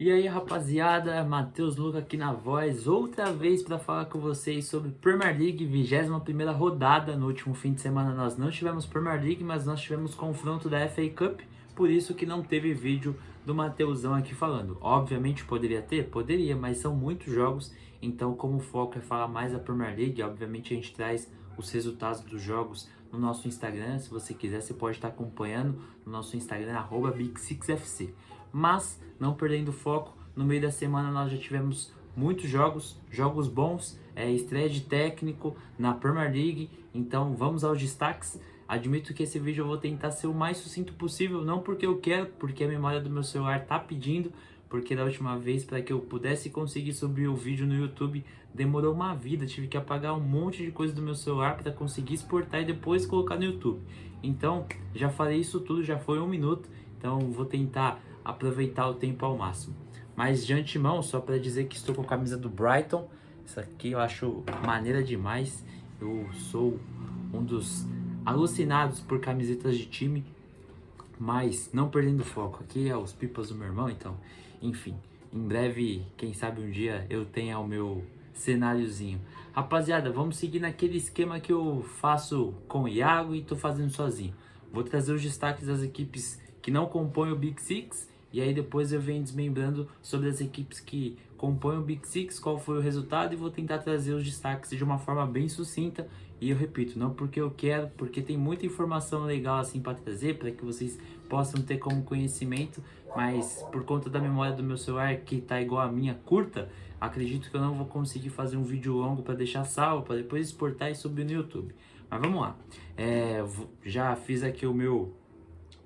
E aí, rapaziada, Matheus Luca aqui na voz, outra vez para falar com vocês sobre Premier League, 21ª rodada. No último fim de semana nós não tivemos Premier League, mas nós tivemos confronto da FA Cup, por isso que não teve vídeo do Matheusão aqui falando. Obviamente poderia ter? Poderia, mas são muitos jogos, então como o foco é falar mais da Premier League, obviamente a gente traz os resultados dos jogos no nosso Instagram. Se você quiser, você pode estar acompanhando no nosso Instagram, @Big6FC. Mas, não perdendo o foco, no meio da semana nós já tivemos muitos jogos bons, estreia de técnico na Premier League, então vamos aos destaques. Admito que esse vídeo eu vou tentar ser o mais sucinto possível, não porque eu quero, porque a memória do meu celular tá pedindo, porque da última vez, para que eu pudesse conseguir subir o vídeo no YouTube, demorou uma vida, tive que apagar um monte de coisa do meu celular para conseguir exportar e depois colocar no YouTube. Então, já falei isso tudo, já foi 1 minuto, então vou tentar aproveitar o tempo ao máximo. Mas de antemão, só para dizer que estou com a camisa do Brighton, essa aqui eu acho maneira demais, eu sou um dos alucinados por camisetas de time, mas não perdendo foco, aqui é os pipas do meu irmão, então, enfim, em breve, quem sabe um dia eu tenha o meu cenáriozinho. Rapaziada, vamos seguir naquele esquema que eu faço com o Iago e tô fazendo sozinho. Vou trazer os destaques das equipes que não compõem o Big Six, e aí depois eu venho desmembrando sobre as equipes que compõem o Big Six, qual foi o resultado, e vou tentar trazer os destaques de uma forma bem sucinta. E eu repito, não porque eu quero, porque tem muita informação legal assim para trazer, para que vocês possam ter como conhecimento, mas por conta da memória do meu celular, que tá igual a minha, curta, acredito que eu não vou conseguir fazer um vídeo longo para deixar salvo, para depois exportar e subir no YouTube. Mas vamos lá, já fiz aqui o meu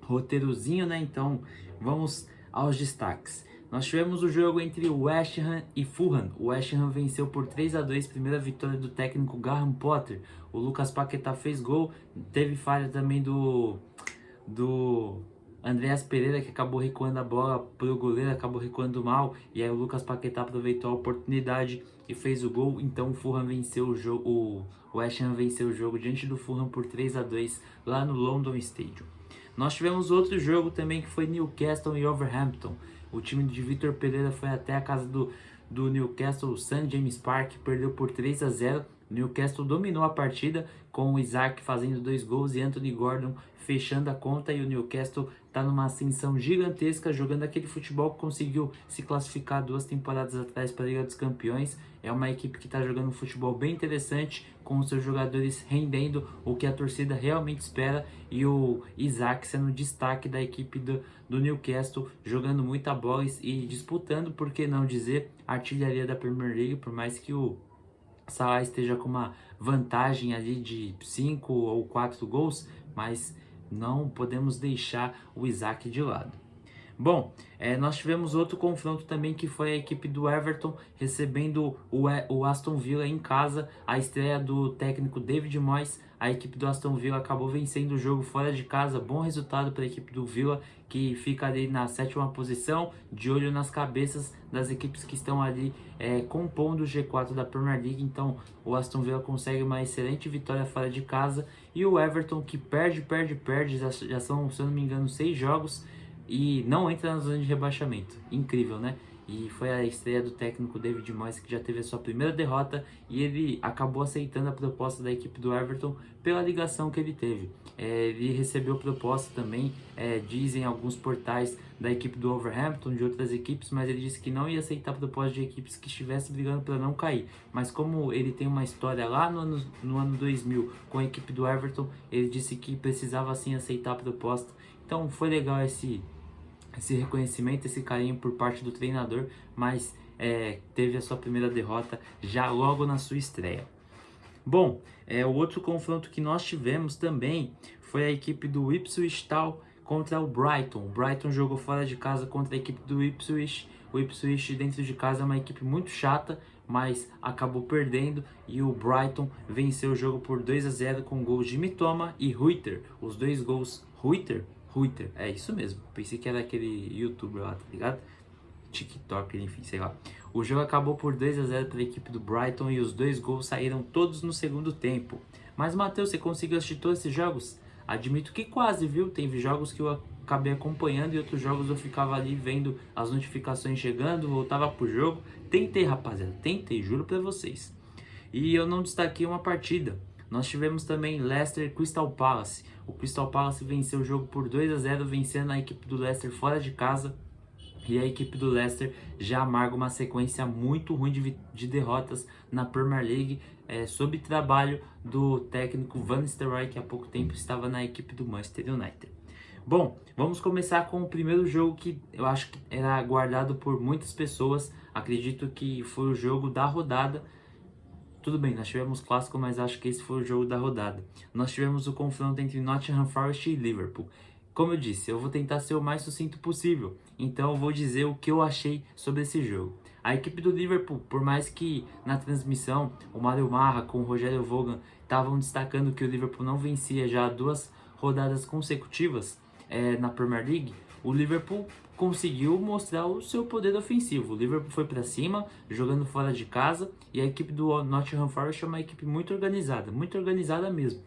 roteirozinho, né? Então vamos aos destaques. Nós tivemos o jogo entre o West Ham e Fulham. O West Ham venceu por 3-2, primeira vitória do técnico Graham Potter. O Lucas Paquetá fez gol, teve falha também do Andreas Pereira, que acabou recuando a bola para o goleiro, acabou recuando mal, e aí o Lucas Paquetá aproveitou a oportunidade e fez o gol. Então o Fulham venceu o jogo, o West Ham venceu o jogo diante do Fulham por 3-2 lá no London Stadium. Nós tivemos outro jogo também, que foi Newcastle e Wolverhampton. O time de Vitor Pereira foi até a casa do Newcastle, o St. James Park, perdeu por 3-0. Newcastle dominou a partida, com o Isaac fazendo 2 gols e Anthony Gordon fechando a conta, e o Newcastle está numa ascensão gigantesca, jogando aquele futebol que conseguiu se classificar 2 temporadas atrás para a Liga dos Campeões. É uma equipe que está jogando um futebol bem interessante, com os seus jogadores rendendo o que a torcida realmente espera, e o Isaac sendo destaque da equipe do Newcastle, jogando muita bola e disputando, por que não dizer, a artilharia da Premier League, por mais que o Salah esteja com uma vantagem ali de 5 ou 4 gols, mas não podemos deixar o Isaac de lado. Bom, nós tivemos outro confronto também, que foi a equipe do Everton recebendo o Aston Villa em casa, a estreia do técnico David Moyes. A equipe do Aston Villa acabou vencendo o jogo fora de casa, bom resultado para a equipe do Villa, que fica ali na 7ª posição, de olho nas cabeças das equipes que estão ali compondo o G4 da Premier League. Então o Aston Villa consegue uma excelente vitória fora de casa, e o Everton, que perde, já são, se eu não me engano, 6 jogos, e não entra na zona de rebaixamento. Incrível, né? E foi a estreia do técnico David Moyes, que já teve a sua primeira derrota, e ele acabou aceitando a proposta da equipe do Everton pela ligação que ele teve. Ele recebeu proposta também, dizem alguns portais, da equipe do Wolverhampton, de outras equipes, mas ele disse que não ia aceitar proposta de equipes que estivessem brigando para não cair. Mas como ele tem uma história lá no ano 2000 com a equipe do Everton, ele disse que precisava sim aceitar a proposta. Então foi legal esse reconhecimento, esse carinho por parte do treinador, mas teve a sua primeira derrota já logo na sua estreia. Bom, o outro confronto que nós tivemos também foi a equipe do Ipswich Town contra o Brighton. O Brighton jogou fora de casa contra a equipe do Ipswich. O Ipswich dentro de casa é uma equipe muito chata, mas acabou perdendo, e o Brighton venceu o jogo por 2-0 com gols de Mitoma e Ruiter. Os 2 gols, Ruiter, é isso mesmo, pensei que era aquele youtuber lá, tá ligado? TikTok, enfim, sei lá. O jogo acabou por 2-0 para a equipe do Brighton, e os 2 gols saíram todos no segundo tempo. Mas, Matheus, você conseguiu assistir todos esses jogos? Admito que quase, viu? Teve jogos que eu acabei acompanhando e outros jogos eu ficava ali vendo as notificações chegando, voltava pro jogo. Tentei, rapaziada, tentei, juro pra vocês. E eu não destaquei uma partida. Nós tivemos também Leicester e Crystal Palace. O Crystal Palace venceu o jogo por 2-0, vencendo a equipe do Leicester fora de casa. E a equipe do Leicester já amarga uma sequência muito ruim de derrotas na Premier League, sob trabalho do técnico Van Nistelrooy, que há pouco tempo estava na equipe do Manchester United. Bom, vamos começar com o primeiro jogo que eu acho que era aguardado por muitas pessoas. Acredito que foi o jogo da rodada. Tudo bem, nós tivemos clássico, mas acho que esse foi o jogo da rodada. Nós tivemos o confronto entre Nottingham Forest e Liverpool. Como eu disse, eu vou tentar ser o mais sucinto possível, então eu vou dizer o que eu achei sobre esse jogo. A equipe do Liverpool, por mais que na transmissão o Mário Marra com o Rogério Vaughan estavam destacando que o Liverpool não vencia já há 2 rodadas consecutivas na Premier League, o Liverpool conseguiu mostrar o seu poder ofensivo. O Liverpool foi para cima, jogando fora de casa, e a equipe do Nottingham Forest é uma equipe muito organizada mesmo.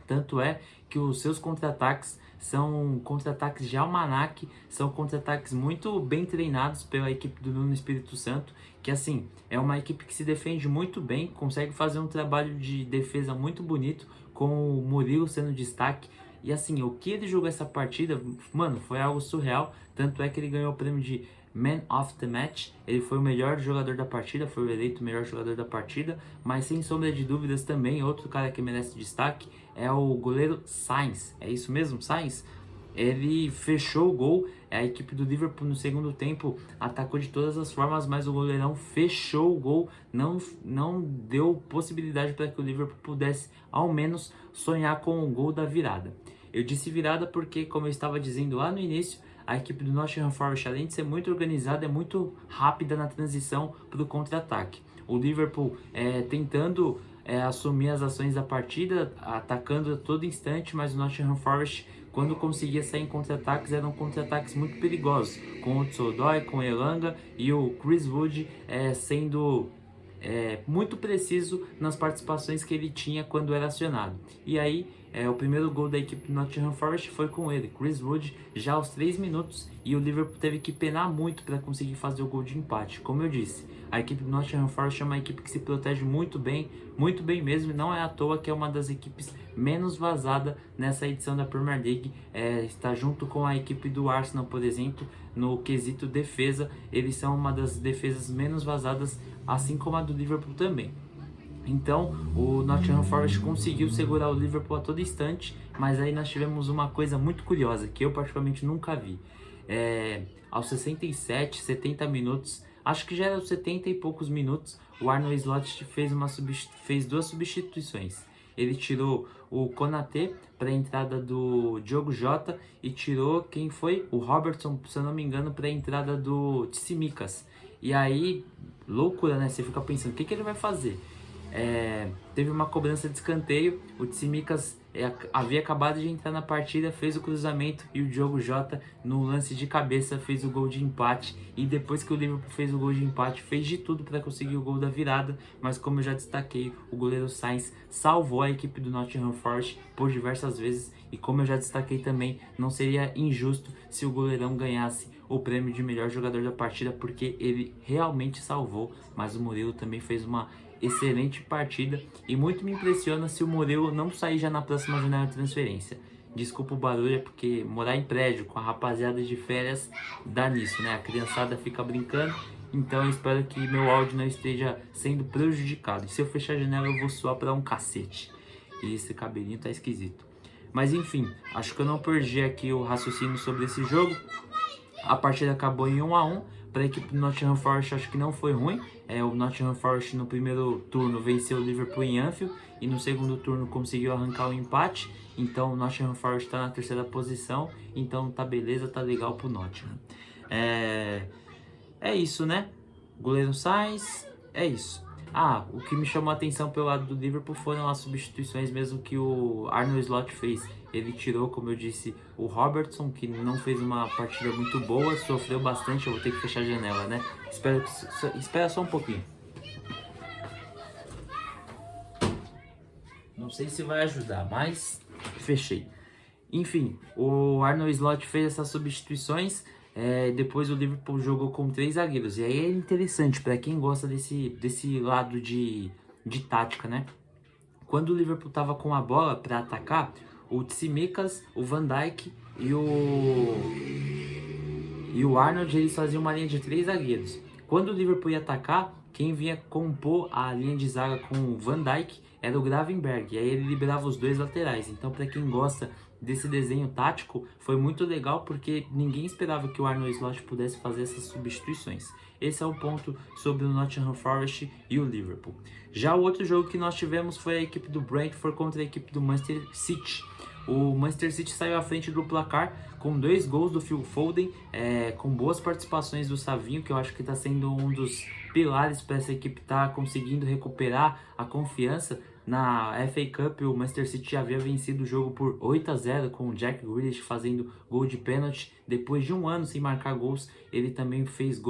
Tanto é que os seus contra-ataques são contra-ataques de almanaque, são contra-ataques muito bem treinados pela equipe do Nuno Espírito Santo, que assim, é uma equipe que se defende muito bem, consegue fazer um trabalho de defesa muito bonito, com o Murilo sendo destaque. E assim, o que ele jogou essa partida, mano, foi algo surreal, tanto é que ele ganhou o prêmio de Man of the Match. Ele foi o melhor jogador da partida, foi eleito o melhor jogador da partida, mas sem sombra de dúvidas também, outro cara que merece destaque é o goleiro Sainz. É isso mesmo, Sainz? Ele fechou o gol. A equipe do Liverpool no segundo tempo atacou de todas as formas, mas o goleirão fechou o gol, não deu possibilidade para que o Liverpool pudesse ao menos sonhar com o gol da virada. Eu disse virada porque, como eu estava dizendo lá no início, a equipe do Nottingham Forest, além de ser muito organizada, é muito rápida na transição para o contra-ataque. O Liverpool tentando assumir as ações da partida, atacando a todo instante, mas o Nottingham Forest, quando conseguia sair em contra-ataques, eram contra-ataques muito perigosos, com o Tsodoi, com o Elanga e o Chris Wood sendo muito preciso nas participações que ele tinha quando era acionado. E aí, o primeiro gol da equipe do Nottingham Forest foi com ele, Chris Wood, já aos 3 minutos, e o Liverpool teve que penar muito para conseguir fazer o gol de empate. Como eu disse, a equipe do Nottingham Forest é uma equipe que se protege muito bem mesmo, e não é à toa que é uma das equipes menos vazada nessa edição da Premier League. Está junto com a equipe do Arsenal, por exemplo, no quesito defesa. Eles são uma das defesas menos vazadas, assim como a do Liverpool também. Então o Nottingham Forest conseguiu segurar o Liverpool a todo instante, mas aí nós tivemos uma coisa muito curiosa que eu particularmente nunca vi. Aos 67, 70 minutos, acho que já era os 70 e poucos minutos, o Arne Slot fez 2 substituições. Ele tirou o Konaté para a entrada do Diogo Jota e tirou quem foi? O Robertson, se eu não me engano, para a entrada do Tsimikas. E aí, loucura, né? Você fica pensando, o que ele vai fazer? Teve uma cobrança de escanteio, o Tsimikas havia acabado de entrar na partida, fez o cruzamento e o Diogo Jota, no lance de cabeça, fez o gol de empate. E depois que o Liverpool fez o gol de empate, fez de tudo para conseguir o gol da virada, mas como eu já destaquei, o goleiro Sainz salvou a equipe do Nottingham Forest por diversas vezes, e como eu já destaquei também, não seria injusto se o goleirão ganhasse o prêmio de melhor jogador da partida, porque ele realmente salvou. Mas o Murilo também fez uma excelente partida, e muito me impressiona se o Murilo não sair já na próxima janela de transferência. Desculpa o barulho, é porque morar em prédio com a rapaziada de férias dá nisso, né? A criançada fica brincando, então eu espero que meu áudio não esteja sendo prejudicado. E se eu fechar a janela eu vou suar para um cacete, e esse cabelinho tá esquisito. Mas enfim, acho que eu não perdi aqui o raciocínio sobre esse jogo. A partida acabou em 1-1. Para a equipe do Nottingham Forest, acho que não foi ruim. O Nottingham Forest no primeiro turno venceu o Liverpool em Anfield e no segundo turno conseguiu arrancar o empate. Então o Nottingham Forest está na 3ª posição. Então tá beleza, tá legal pro Nottingham. É isso, né? Goleiro Sainz, é isso. O que me chamou a atenção pelo lado do Liverpool foram as substituições mesmo que o Arne Slot fez. Ele tirou, como eu disse, o Robertson, que não fez uma partida muito boa, sofreu bastante. Eu vou ter que fechar a janela, né? Espera só um pouquinho. Não sei se vai ajudar, mas fechei. Enfim, o Arne Slot fez essas substituições. Depois o Liverpool jogou com 3 zagueiros. E aí é interessante para quem gosta desse lado de tática, né? Quando o Liverpool estava com a bola para atacar, o Tsimikas, o Van Dijk e o Arnold, eles faziam uma linha de 3 zagueiros. Quando o Liverpool ia atacar, quem vinha compor a linha de zaga com o Van Dijk era o Gravenberch, e aí ele liberava os 2 laterais. Então, para quem gosta desse desenho tático, foi muito legal porque ninguém esperava que o Arne Slot pudesse fazer essas substituições. Esse é o ponto sobre o Nottingham Forest e o Liverpool. Já o outro jogo que nós tivemos foi a equipe do Brentford contra a equipe do Manchester City. O Manchester City saiu à frente do placar com 2 gols do Phil Foden, com boas participações do Savinho, que eu acho que está sendo um dos pilares para essa equipe estar conseguindo recuperar a confiança. Na FA Cup, o Manchester City já havia vencido o jogo por 8-0, com o Jack Grealish fazendo gol de pênalti. Depois de um ano sem marcar gols, ele também fez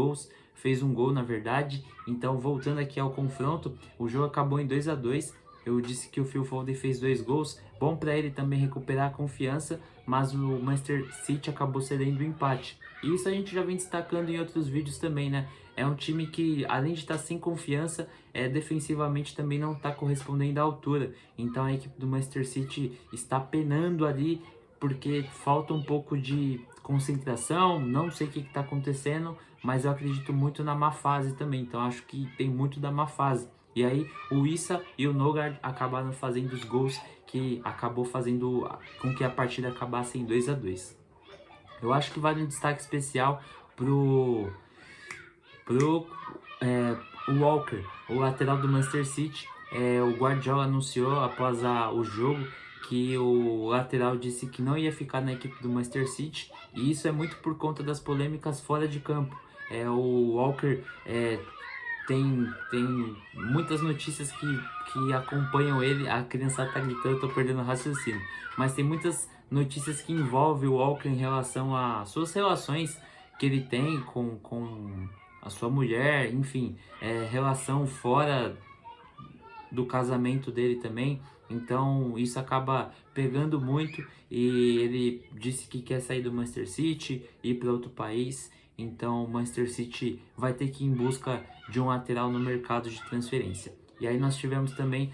um gol na verdade. Então, voltando aqui ao confronto, o jogo acabou em 2-2. Eu disse que o Phil Foden fez 2 gols, bom para ele também recuperar a confiança, mas o Manchester City acabou cedendo o empate. E isso a gente já vem destacando em outros vídeos também, né? É um time que, além de estar sem confiança, defensivamente também não está correspondendo à altura. Então a equipe do Manchester City está penando ali, porque falta um pouco de concentração, não sei o que está acontecendo, mas eu acredito muito na má fase também, então acho que tem muito da má fase. E aí o Issa e o Nogard acabaram fazendo os gols que acabou fazendo com que a partida acabasse em 2-2. Eu acho que vale um destaque especial pro Walker, o lateral do Manchester City. O Guardiola anunciou após o jogo que o lateral disse que não ia ficar na equipe do Manchester City, e isso é muito por conta das polêmicas fora de campo. O Walker tem muitas notícias que acompanham ele. A criança tá gritando, eu tô perdendo o raciocínio. Mas tem muitas notícias que envolvem o Walker em relação às suas relações que ele tem com a sua mulher, enfim, relação fora do casamento dele também. Então isso acaba pegando muito, e ele disse que quer sair do Manchester City e ir para outro país. Então o Manchester City vai ter que ir em busca de um lateral no mercado de transferência. E aí nós tivemos também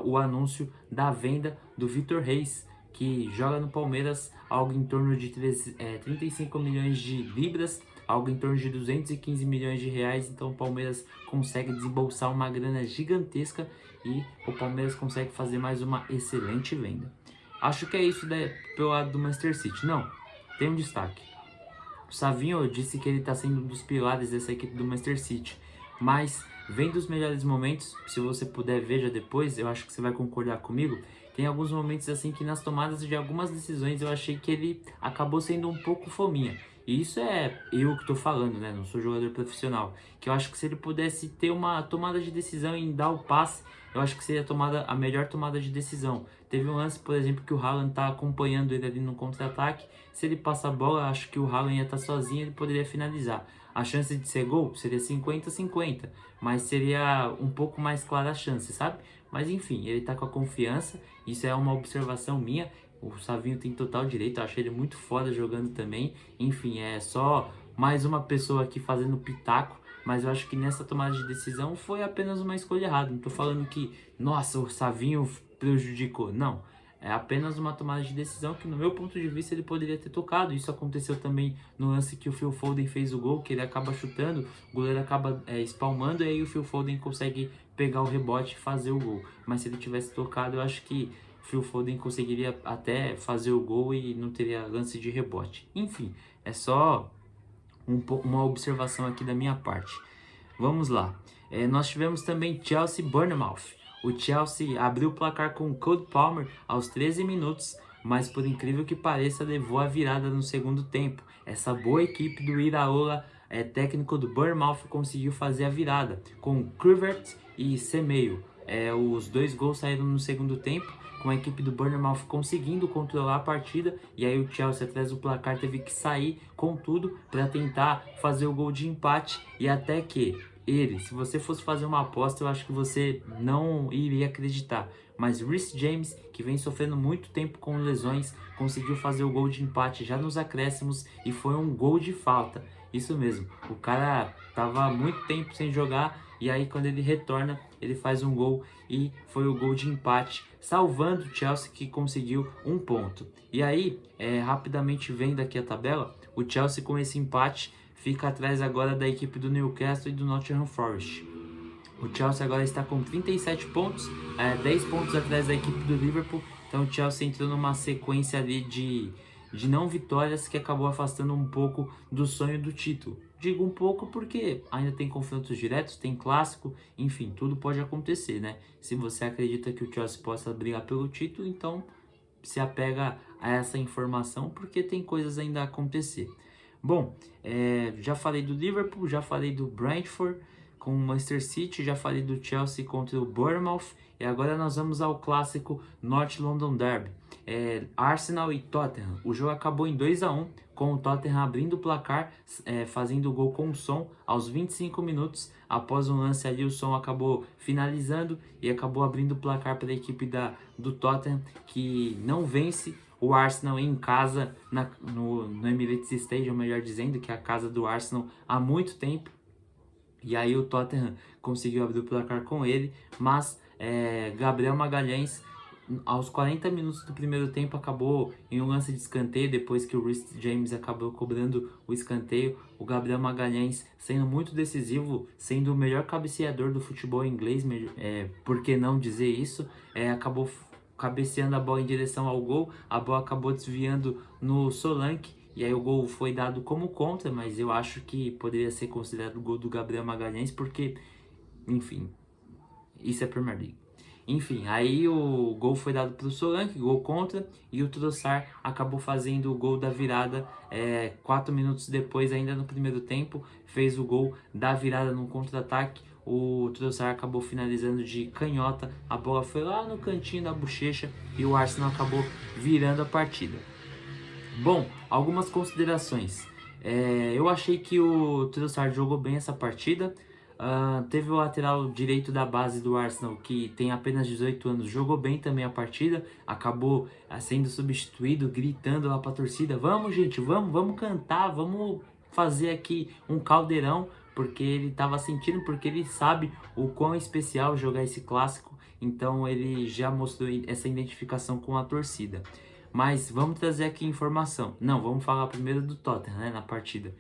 o anúncio da venda do Vitor Reis, que joga no Palmeiras, algo em torno de 35 milhões de libras, algo em torno de 215 milhões de reais. Então o Palmeiras consegue desembolsar uma grana gigantesca e o Palmeiras consegue fazer mais uma excelente venda. Acho que é isso pelo lado do Manchester City. Não, tem um destaque. O Savinho disse que ele está sendo um dos pilares dessa equipe do Manchester City, mas vem dos melhores momentos. Se você puder, veja depois, eu acho que você vai concordar comigo. Tem alguns momentos assim que nas tomadas de algumas decisões eu achei que ele acabou sendo um pouco fominha. E isso é eu que tô falando, né? Não sou jogador profissional. Que eu acho que se ele pudesse ter uma tomada de decisão em dar o passe, eu acho que seria a melhor tomada de decisão. Teve um lance, por exemplo, que o Haaland tá acompanhando ele ali no contra-ataque. Se ele passa a bola, acho que o Haaland ia estar sozinho e ele poderia finalizar. A chance de ser gol seria 50-50, mas seria um pouco mais clara a chance, sabe? Mas enfim, ele tá com a confiança, isso é uma observação minha. O Savinho tem total direito, eu achei ele muito foda jogando também. Enfim, é só mais uma pessoa aqui fazendo pitaco, mas eu acho que nessa tomada de decisão foi apenas uma escolha errada. Não tô falando que, nossa, o Savinho prejudicou, não. É apenas uma tomada de decisão que, no meu ponto de vista, ele poderia ter tocado. Isso aconteceu também no lance que o Phil Foden fez o gol, que ele acaba chutando, o goleiro acaba espalmando, e aí o Phil Foden consegue pegar o rebote e fazer o gol. Mas se ele tivesse tocado, eu acho que o Phil Foden conseguiria até fazer o gol e não teria lance de rebote. Enfim, é só uma observação aqui da minha parte. Vamos lá. Nós tivemos também Chelsea e Bournemouth. O Chelsea abriu o placar com o Cole Palmer aos 13 minutos, mas por incrível que pareça levou a virada no segundo tempo. Essa boa equipe do Iraola, técnico do Bournemouth, conseguiu fazer a virada com Kluivert e Semedo. Os 2 gols saíram no segundo tempo, com a equipe do Bournemouth conseguindo controlar a partida, e aí o Chelsea, atrás do placar, teve que sair com tudo para tentar fazer o gol de empate. E até que se você fosse fazer uma aposta, eu acho que você não iria acreditar, mas Reece James, que vem sofrendo muito tempo com lesões, conseguiu fazer o gol de empate já nos acréscimos e foi um gol de falta. Isso mesmo, o cara tava muito tempo sem jogar e aí quando ele retorna, ele faz um gol e foi o gol de empate, salvando o Chelsea, que conseguiu um ponto. E aí, rapidamente vendo aqui a tabela, o Chelsea com esse empate fica atrás agora da equipe do Newcastle e do Nottingham Forest. O Chelsea agora está com 37 pontos, 10 pontos atrás da equipe do Liverpool. Então o Chelsea entrou numa sequência ali de não vitórias que acabou afastando um pouco do sonho do título. Digo um pouco porque ainda tem confrontos diretos, tem clássico, enfim, tudo pode acontecer, né? Se você acredita que o Chelsea possa brigar pelo título, então se apega a essa informação porque tem coisas ainda a acontecer. Bom, já falei do Liverpool, já falei do Brentford com o Manchester City, já falei do Chelsea contra o Bournemouth e agora nós vamos ao clássico North London Derby, Arsenal e Tottenham. O jogo acabou em 2-1, com o Tottenham abrindo o placar, fazendo o gol com o Son aos 25 minutos. Após um lance ali, o Son acabou finalizando e acabou abrindo o placar para a equipe do Tottenham, que não vence o Arsenal em casa, no Emirates Stadium, melhor dizendo, que é a casa do Arsenal há muito tempo. E aí o Tottenham conseguiu abrir o placar com ele, mas Gabriel Magalhães, aos 40 minutos do primeiro tempo, acabou em um lance de escanteio, depois que o Reece James acabou cobrando o escanteio. O Gabriel Magalhães sendo muito decisivo, sendo o melhor cabeceador do futebol inglês, por que não dizer isso, acabou cabeceando a bola em direção ao gol, a bola acabou desviando no Solanke, e aí o gol foi dado como contra, mas eu acho que poderia ser considerado o gol do Gabriel Magalhães, porque, enfim, isso é Premier League. Enfim, aí o gol foi dado para o Solanke, gol contra, e o Trossard acabou fazendo o gol da virada 4 minutos depois, ainda no primeiro tempo, fez o gol da virada no contra-ataque. O Trossard acabou finalizando de canhota, a bola foi lá no cantinho da bochecha e o Arsenal acabou virando a partida. Bom, algumas considerações. Eu achei que o Trossard jogou bem essa partida. Teve o lateral direito da base do Arsenal, que tem apenas 18 anos, jogou bem também a partida, acabou sendo substituído, gritando lá para a torcida: vamos gente, vamos cantar, vamos fazer aqui um caldeirão, porque ele estava sentindo, porque ele sabe o quão especial jogar esse clássico, então ele já mostrou essa identificação com a torcida. Mas vamos trazer aqui informação. Não, vamos falar primeiro do Tottenham, né, na partida.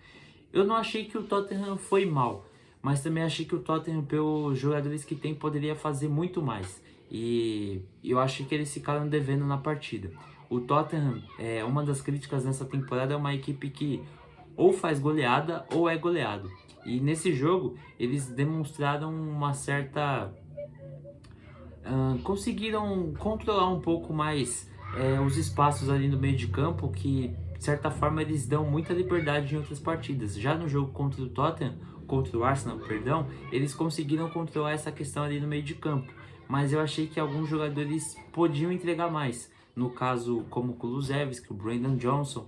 Eu não achei que o Tottenham foi mal, mas também achei que o Tottenham, pelos jogadores que tem, poderia fazer muito mais. E eu achei que eles ficaram devendo na partida. O Tottenham, uma das críticas nessa temporada, é uma equipe que ou faz goleada ou é goleado. E nesse jogo, eles demonstraram uma certa... conseguiram controlar um pouco mais os espaços ali no meio de campo, que de certa forma eles dão muita liberdade em outras partidas. Já no jogo contra o Tottenham, contra o Arsenal, perdão, eles conseguiram controlar essa questão ali no meio de campo, mas eu achei que alguns jogadores podiam entregar mais, no caso como o Kulusevski, o Brendan Johnson,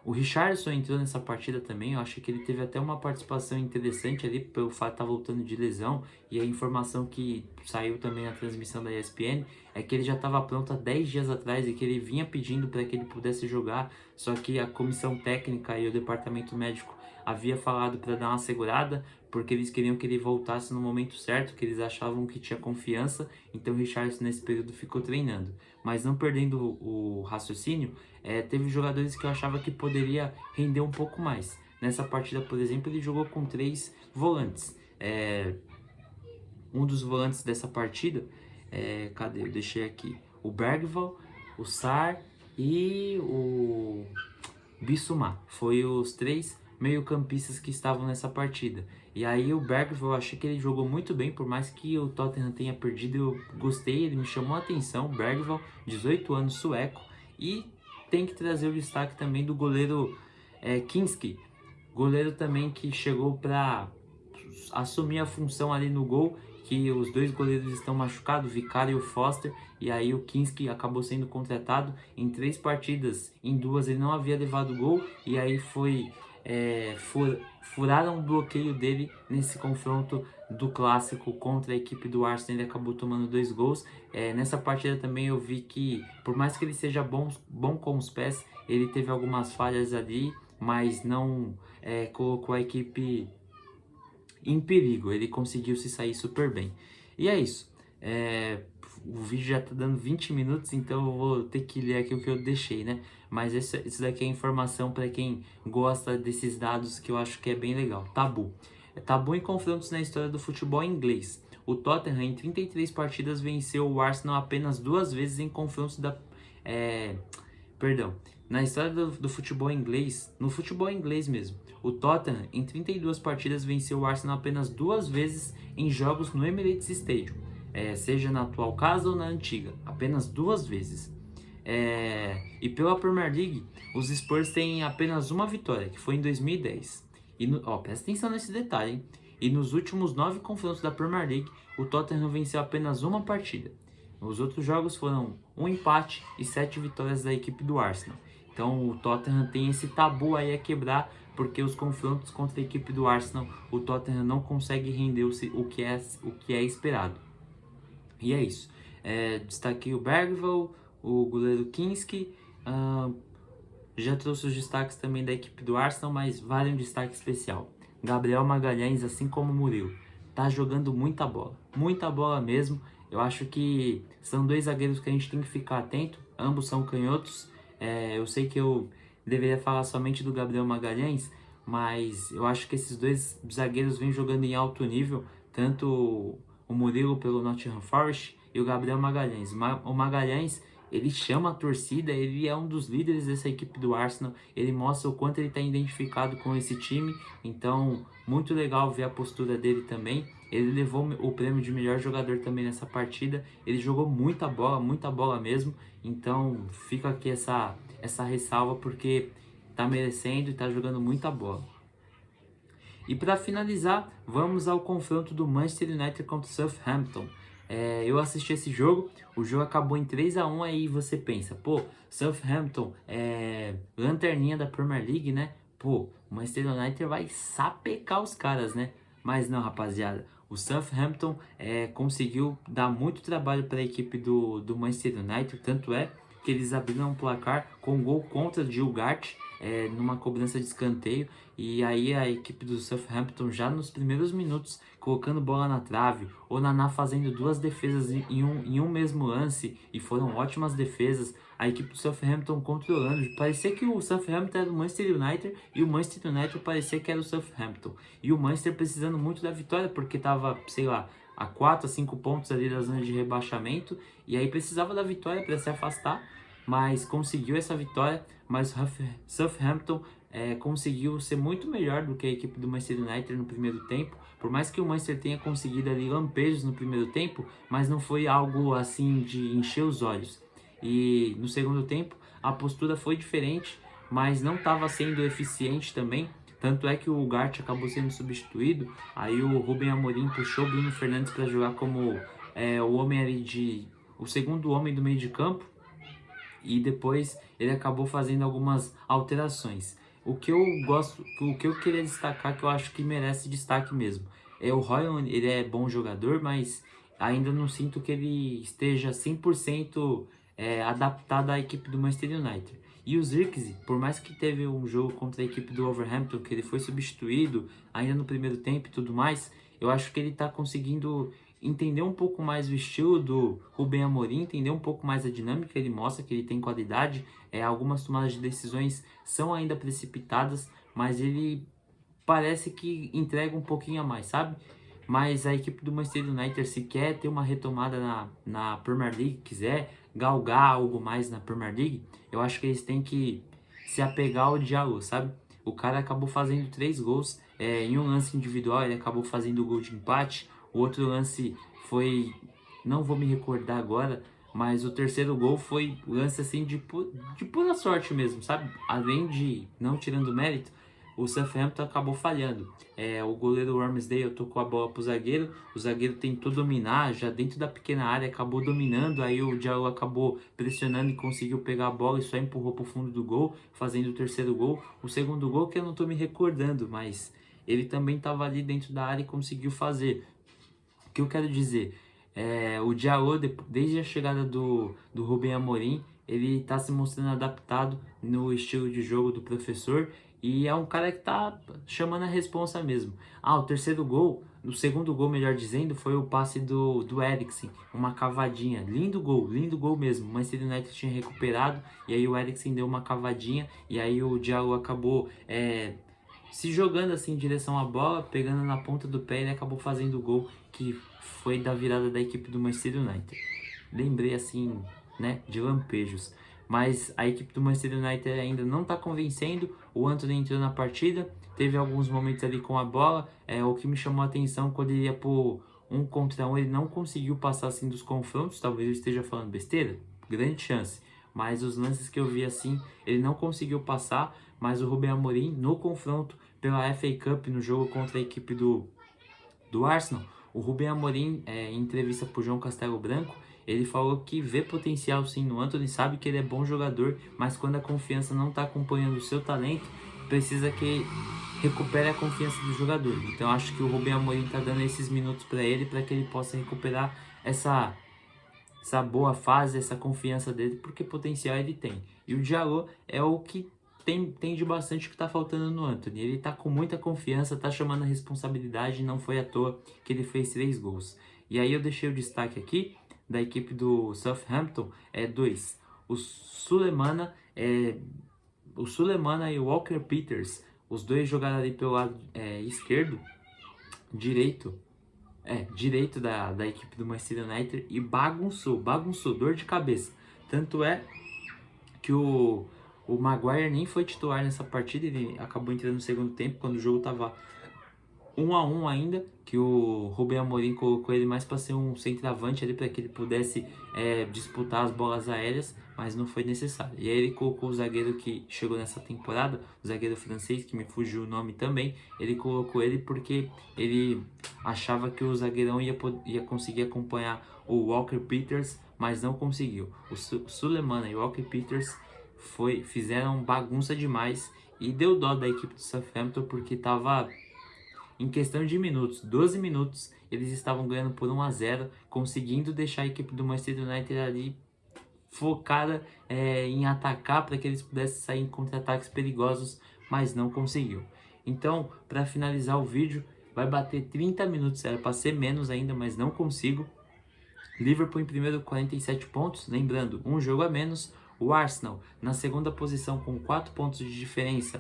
o Richarlison entrou nessa partida também. Eu acho que ele teve até uma participação interessante ali, pelo fato de estar voltando de lesão, e a informação que saiu também na transmissão da ESPN é que ele já estava pronto há 10 dias atrás e que ele vinha pedindo para que ele pudesse jogar, só que a comissão técnica e o departamento médico havia falado para dar uma segurada, porque eles queriam que ele voltasse no momento certo, que eles achavam que tinha confiança. Então o Richarlison nesse período ficou treinando. Mas não perdendo o raciocínio, teve jogadores que eu achava que poderia render um pouco mais. Nessa partida, por exemplo, ele jogou com 3 volantes. Um dos volantes dessa partida, cadê? Eu deixei aqui. O Bergvall, o Sarr e o Bissouma. Foi os 3 meio-campistas que estavam nessa partida. E aí o Bergvall, eu achei que ele jogou muito bem, por mais que o Tottenham tenha perdido, eu gostei, ele me chamou a atenção. O Bergvall, 18 anos, sueco. E tem que trazer o destaque também do goleiro Kinski, goleiro também que chegou para assumir a função ali no gol, que os 2 goleiros estão machucados, o Vicario e o Foster, e aí o Kinski acabou sendo contratado em 3 partidas, em 2 ele não havia levado gol, e aí foi furaram o bloqueio dele nesse confronto do clássico contra a equipe do Arsenal. Ele acabou tomando 2 gols. Nessa partida também eu vi que, por mais que ele seja bom com os pés, ele teve algumas falhas ali, mas não colocou a equipe em perigo. Ele conseguiu se sair super bem. E é isso. O vídeo já tá dando 20 minutos, então eu vou ter que ler aqui o que eu deixei, né? Mas isso daqui é informação para quem gosta desses dados, que eu acho que é bem legal. Tabu. Tabu em confrontos na história do futebol inglês. O Tottenham, em 33 partidas, venceu o Arsenal apenas 2 vezes em confrontos na história do futebol inglês, no futebol inglês mesmo. O Tottenham, em 32 partidas, venceu o Arsenal apenas 2 vezes em jogos no Emirates Stadium. Seja na atual casa ou na antiga, apenas 2 vezes. E pela Premier League, os Spurs têm apenas uma vitória, que foi em 2010. Presta atenção nesse detalhe, hein? E nos últimos 9 confrontos da Premier League, o Tottenham venceu apenas uma partida. Os outros jogos foram 1 empate e 7 vitórias da equipe do Arsenal. Então o Tottenham tem esse tabu aí a quebrar, porque os confrontos contra a equipe do Arsenal, o Tottenham não consegue render o que é esperado. E é isso. Destaquei o Bergvall, o goleiro Kinski. Já trouxe os destaques também da equipe do Arsenal, mas vale um destaque especial. Gabriel Magalhães, assim como o Murilo, tá jogando muita bola mesmo. Eu acho que são 2 zagueiros que a gente tem que ficar atento. Ambos são canhotos. Eu sei que eu deveria falar somente do Gabriel Magalhães, mas eu acho que esses 2 zagueiros vêm jogando em alto nível, tanto o Murilo pelo Nottingham Forest e o Gabriel Magalhães. O Magalhães, ele chama a torcida, ele é um dos líderes dessa equipe do Arsenal, ele mostra o quanto ele está identificado com esse time, então muito legal ver a postura dele também. Ele levou o prêmio de melhor jogador também nessa partida, ele jogou muita bola mesmo, então fica aqui essa ressalva, porque está merecendo e está jogando muita bola. E para finalizar, vamos ao confronto do Manchester United contra o Southampton. Eu assisti esse jogo, o jogo acabou em 3-1, aí você pensa, pô, Southampton lanterninha da Premier League, né? Pô, o Manchester United vai sapecar os caras, né? Mas não, rapaziada, o Southampton conseguiu dar muito trabalho para a equipe do Manchester United, tanto é que eles abriram um placar com um gol contra de Ugarte, numa cobrança de escanteio, e aí a equipe do Southampton já nos primeiros minutos colocando bola na trave, o Naná fazendo 2 defesas em um mesmo lance, e foram ótimas defesas. A equipe do Southampton controlando, parecia que o Southampton era o Manchester United e o Manchester United parecia que era o Southampton, e o Manchester precisando muito da vitória porque tava, sei lá, a 4 a 5 pontos ali da zona de rebaixamento, e aí precisava da vitória para se afastar, mas conseguiu essa vitória. Mas o Southampton conseguiu ser muito melhor do que a equipe do Manchester United no primeiro tempo, por mais que o Manchester tenha conseguido ali lampejos no primeiro tempo, mas não foi algo assim de encher os olhos. E no segundo tempo a postura foi diferente, mas não estava sendo eficiente também. Tanto é que o Ugarte acabou sendo substituído, aí o Rubem Amorim puxou o Bruno Fernandes para jogar como o homem ali o segundo homem do meio de campo, e depois ele acabou fazendo algumas alterações. O que eu queria destacar, que eu acho que merece destaque mesmo, o Højlund. Ele é bom jogador, mas ainda não sinto que ele esteja 100% adaptado à equipe do Manchester United. E o Zirkzee, por mais que teve um jogo contra a equipe do Wolverhampton, que ele foi substituído ainda no primeiro tempo e tudo mais, eu acho que ele está conseguindo entender um pouco mais o estilo do Rubem Amorim, entender um pouco mais a dinâmica. Ele mostra que ele tem qualidade, algumas tomadas de decisões são ainda precipitadas, mas ele parece que entrega um pouquinho a mais, sabe? Mas a equipe do Manchester United, se quer ter uma retomada na Premier League, quiser galgar algo mais na Premier League, eu acho que eles têm que se apegar ao Diallo, sabe? O cara acabou fazendo 3 gols, em um lance individual ele acabou fazendo o gol de empate. O outro lance foi, não vou me recordar agora, mas o terceiro gol foi lance assim de pura sorte mesmo, sabe? Além de, não tirando mérito, o Southampton acabou falhando. O goleiro Ramsdale tocou a bola pro zagueiro, o zagueiro tentou dominar, já dentro da pequena área, acabou dominando, aí o Diallo acabou pressionando e conseguiu pegar a bola e só empurrou pro fundo do gol, fazendo o terceiro gol. O segundo gol que eu não tô me recordando, mas ele também estava ali dentro da área e conseguiu fazer. O que eu quero dizer? O Diallo, desde a chegada do Rubem Amorim, ele está se mostrando adaptado no estilo de jogo do professor e é um cara que está chamando a responsa mesmo. O terceiro gol, o segundo gol, melhor dizendo, foi o passe do Eriksen, uma cavadinha. Lindo gol mesmo. O Manchester United tinha recuperado e aí o Eriksen deu uma cavadinha e aí o Diallo acabou se jogando assim em direção à bola, pegando na ponta do pé, ele acabou fazendo o gol que foi da virada da equipe do Manchester United. Lembrei assim, né, de lampejos. Mas a equipe do Manchester United ainda não está convencendo. O Antony entrou na partida, teve alguns momentos ali com a bola. O que me chamou a atenção quando ele ia por 1 contra 1, ele não conseguiu passar assim dos confrontos. Talvez eu esteja falando besteira, grande chance. Mas os lances que eu vi assim, ele não conseguiu passar. Mas o Rubem Amorim, no confronto pela FA Cup, no jogo contra a equipe do Arsenal, o Rubem Amorim, em entrevista para o João Castelo Branco, ele falou que vê potencial sim no Antony, sabe que ele é bom jogador, mas quando a confiança não está acompanhando o seu talento, precisa que recupere a confiança do jogador. Então acho que o Rubem Amorim está dando esses minutos para ele, para que ele possa recuperar essa boa fase, essa confiança dele, porque potencial ele tem. E o Diallo é o que tem de bastante que tá faltando no Antony. Ele tá com muita confiança, tá chamando a responsabilidade, não foi à toa que ele fez 3 gols. E aí eu deixei o destaque aqui da equipe do Southampton, 2. O Sulemana e o Walker Peters, os dois jogaram ali pelo lado esquerdo, direito da equipe do Manchester United e bagunçou, dor de cabeça. Tanto é que o Maguire nem foi titular nessa partida, ele acabou entrando no segundo tempo, quando o jogo estava 1-1 ainda, que o Rubem Amorim colocou ele mais para ser um centroavante ali, para que ele pudesse disputar as bolas aéreas, mas não foi necessário. E aí ele colocou o zagueiro que chegou nessa temporada, o zagueiro francês, que me fugiu o nome também, ele colocou ele porque ele achava que o zagueirão ia conseguir acompanhar o Walker Peters, mas não conseguiu. O Sulemana e o Walker Peters fizeram bagunça demais e deu dó da equipe do Southampton, porque estava em questão de minutos, 12 minutos, eles estavam ganhando por 1-0, conseguindo deixar a equipe do Manchester United ali focada em atacar para que eles pudessem sair em contra-ataques perigosos, mas não conseguiu. Então, para finalizar o vídeo, vai bater 30 minutos, era para ser menos ainda, mas não consigo. Liverpool em primeiro, 47 pontos, lembrando, um jogo a menos. O Arsenal na segunda posição com 4 pontos de diferença,